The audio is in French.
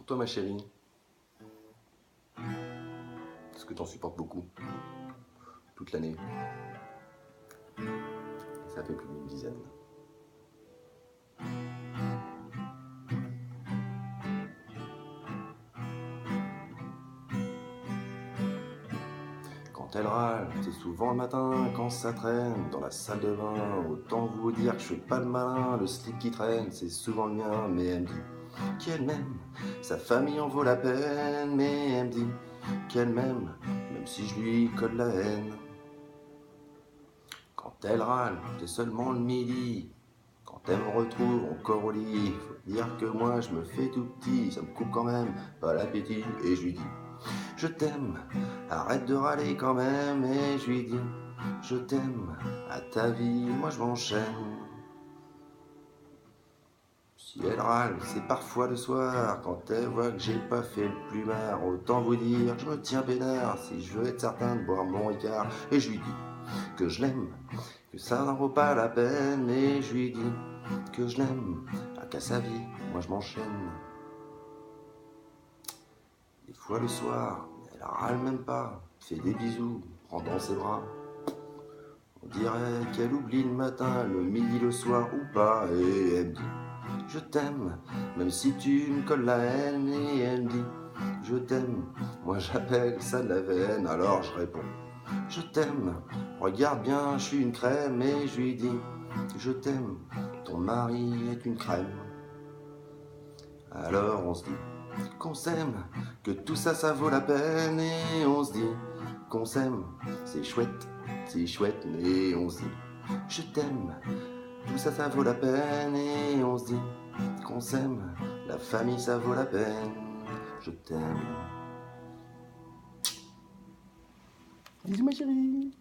Toi, ma chérie, est-ce que t'en supportes beaucoup toute l'année? Ça fait plus d'une dizaine. Quand elle râle, c'est souvent le matin, quand ça traîne dans la salle de bain. Autant vous dire que je fais pas le malin, le slip qui traîne, c'est souvent le mien. Mais elle me dit qu'elle m'aime, sa famille en vaut la peine. Mais elle me dit qu'elle m'aime, même si je lui colle la haine. Quand elle râle, c'est seulement le midi. Quand elle me retrouve encore au lit, faut dire que moi je me fais tout petit, ça me coupe quand même pas l'appétit. Et je lui dis je t'aime, arrête de râler quand même. Et je lui dis je t'aime, à ta vie, moi je m'enchaîne. Si elle râle, c'est parfois le soir, quand elle voit que j'ai pas fait le plumard. Autant vous dire que je me tiens peinard, si je veux être certain de boire mon Ricard. Et je lui dis que je l'aime, que ça n'en vaut pas la peine. Et je lui dis que je l'aime, qu'à sa vie, moi je m'enchaîne. Des fois le soir, elle râle même pas, fait des bisous, prend dans ses bras. On dirait qu'elle oublie le matin, le midi, le soir ou pas. Et elle me dit je t'aime, même si tu me colles la haine. Et elle me dit je t'aime, moi j'appelle ça de la veine. Alors je réponds je t'aime, regarde bien, je suis une crème. Et je lui dis je t'aime, ton mari est une crème. Alors on se dit qu'on s'aime, que tout ça, ça vaut la peine. Et on se dit qu'on s'aime, c'est chouette. Et on se dit je t'aime, tout ça, ça vaut la peine. Et on se dit qu'on s'aime, la famille, ça vaut la peine. Je t'aime. Bisous ma chérie.